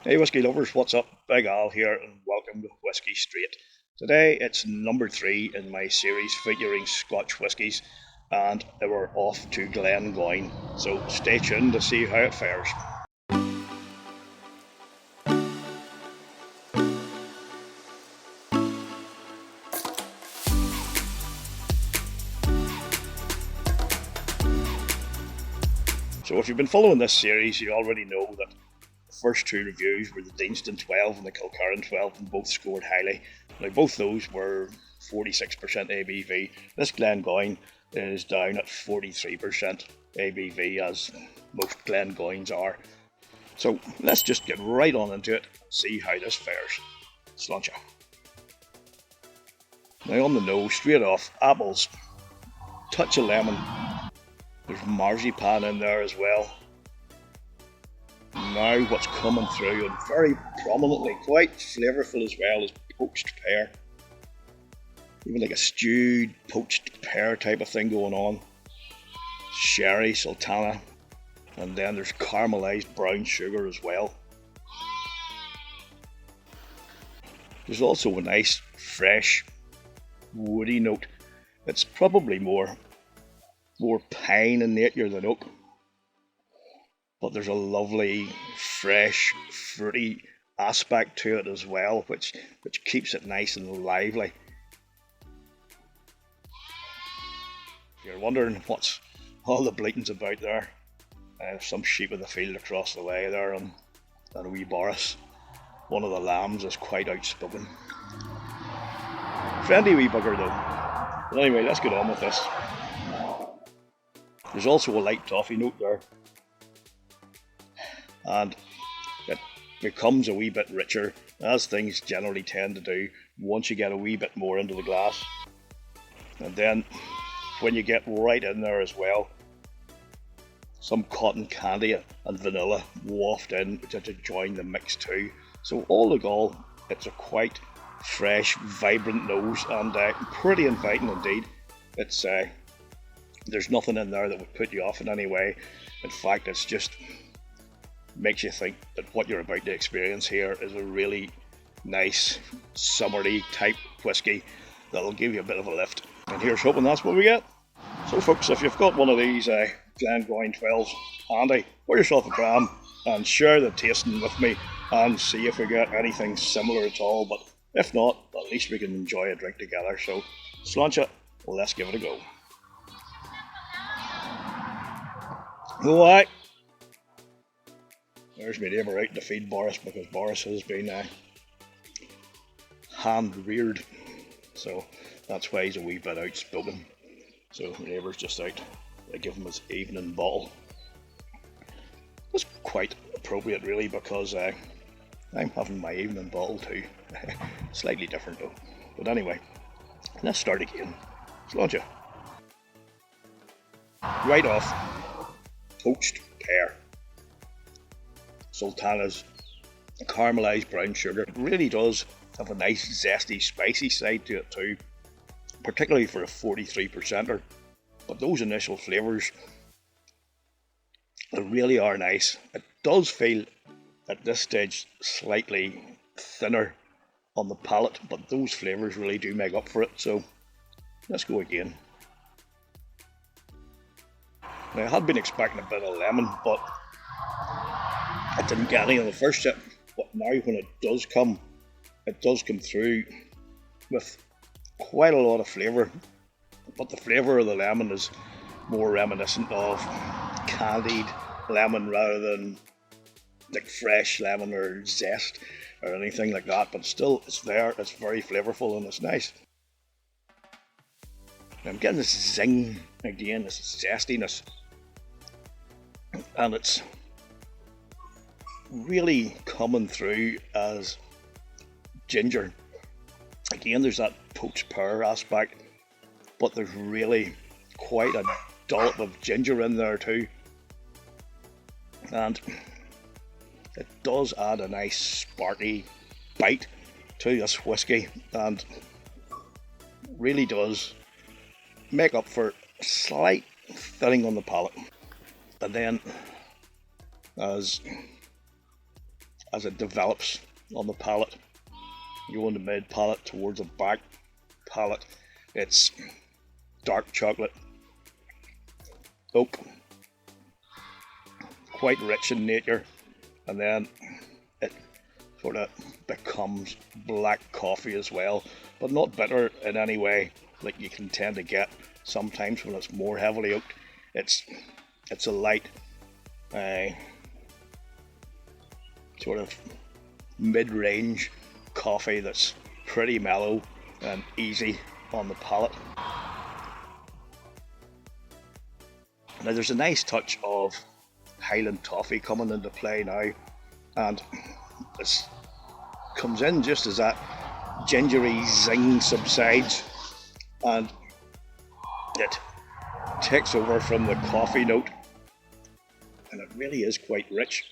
Hey whiskey lovers, what's up? Big Al here and welcome to Whiskey Straight. Today it's number 3 in my series featuring Scotch whiskies and we're off to Glengoyne, so stay tuned to see how it fares. So if you've been following this series, you already know that the first two reviews were the Deanston 12 and the Kilkerran 12 and both scored highly. Now both those were 46% ABV. This Glengoyne is down at 43% ABV as most Glengoynes are. So let's just get right on into it and see how this fares. Sláinte. Now on the nose, straight off, apples, touch of lemon. There's marzipan in there as well. Now what's coming through, and very prominently, quite flavourful as well, is poached pear. Even like a stewed poached pear type of thing going on. Sherry, sultana, and then there's caramelised brown sugar as well. There's also a nice, fresh, woody note. It's probably more pine in nature than oak. But there's a lovely, fresh, fruity aspect to it as well, which keeps it nice and lively. If you're wondering what's all the bleating's about there, some sheep in the field across the way there, and a wee Boris. One of the lambs is quite outspoken. Friendly wee bugger though. But anyway, let's get on with this. There's also a light toffee note there. And it becomes a wee bit richer, as things generally tend to do once you get a wee bit more into the glass. And then when you get right in there as well, some cotton candy and vanilla waft in to join the mix too. So all in all, it's a quite fresh, vibrant nose and pretty inviting indeed. It's there's nothing in there that would put you off in any way. In fact, it's just makes you think that what you're about to experience here is a really nice summery type whiskey that'll give you a bit of a lift. And here's hoping that's what we get. So folks, if you've got one of these Glengoyne 12s handy, pour yourself a dram and share the tasting with me and see if we get anything similar at all. But if not, at least we can enjoy a drink together. So Sláinte, let's give it a go. Alright. There's my neighbour out to feed Boris because Boris has been hand reared, so that's why he's a wee bit outspoken. So my neighbour's just out to give him his evening bottle. That's quite appropriate really because I'm having my evening bottle too. Slightly different though. But anyway, let's start again. Sláinte. Right off, poached pear. Sultanas, caramelised brown sugar. It really does have a nice zesty spicy side to it too, particularly for a 43%er. But those initial flavours, they really are nice. It does feel at this stage slightly thinner on the palate, but those flavours really do make up for it. So let's go again. Now I had been expecting a bit of lemon, but I didn't get any on the first sip, but now when it does come through with quite a lot of flavour. But the flavour of the lemon is more reminiscent of candied lemon rather than like fresh lemon or zest or anything like that. But still, it's there, it's very flavourful and it's nice. I'm getting this zing again, this zestiness, and it's really coming through as ginger. Again, there's that poached pear aspect, but there's really quite a dollop of ginger in there too. And it does add a nice sparky bite to this whiskey and really does make up for slight thinning on the palate. And then as as it develops on the palate. You go into mid palate towards the back palate. It's dark chocolate, oak, quite rich in nature, and then it sort of becomes black coffee as well, but not bitter in any way like you can tend to get sometimes when it's more heavily oaked. It's a light sort of mid-range coffee that's pretty mellow and easy on the palate. Now there's a nice touch of Highland toffee coming into play now, and this comes in just as that gingery zing subsides, and it takes over from the coffee note, and it really is quite rich.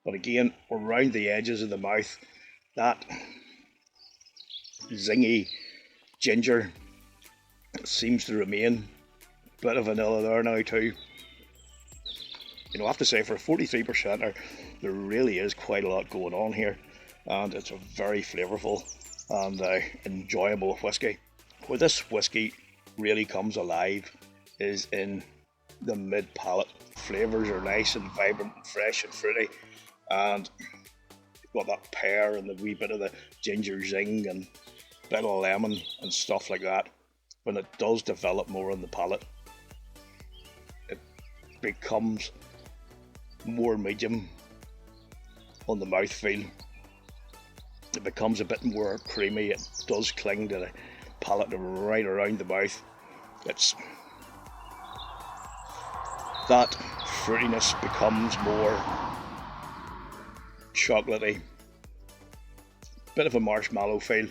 But again, around the edges of the mouth, that zingy ginger seems to remain. Bit of vanilla there now too. You know, I have to say, for a 43%er, there really is quite a lot going on here, and it's a very flavourful and enjoyable whisky. Where this whisky really comes alive is in the mid palate. Flavours are nice and vibrant and fresh and fruity, and you've got that pear and the wee bit of the ginger zing and bit of lemon and stuff like that. When it does develop more on the palate, it becomes more medium on the mouthfeel. It becomes a bit more creamy. It does cling to the palate right around the mouth. It's that fruitiness becomes more chocolatey, bit of a marshmallow feel,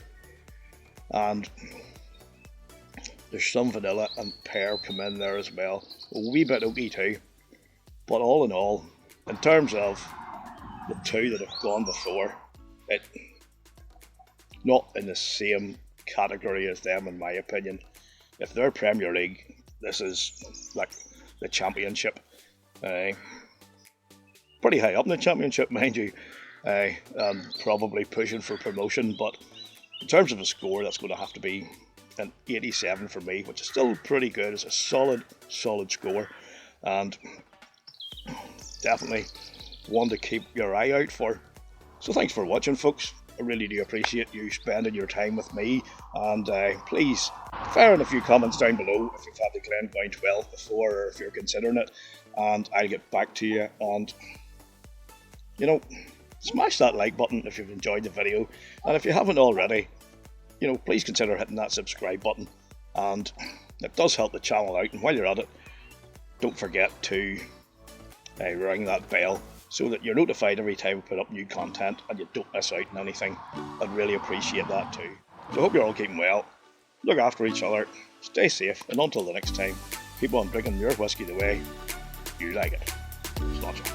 and there's some vanilla and pear come in there as well, a wee bit oaky too. But all in all, in terms of the two that have gone before, it not in the same category as them in my opinion. If they're Premier League, this is like the Championship. Pretty high up in the Championship, mind you, and probably pushing for promotion, but in terms of a score, that's going to have to be an 87 for me, which is still pretty good. It's a solid score, and definitely one to keep your eye out for. So thanks for watching, folks. I really do appreciate you spending your time with me, and please fire in a few comments down below if you've had the Glengoyne 12 before, or if you're considering it, and I'll get back to you. And you know, smash that like button if you've enjoyed the video, and if you haven't already, you know, please consider hitting that subscribe button, and it does help the channel out. And while you're at it, don't forget to ring that bell so that you're notified every time we put up new content and you don't miss out on anything. I'd really appreciate that too. So I hope you're all keeping well, look after each other, stay safe, and until the next time, keep on drinking your whiskey the way you like it. Sláinte.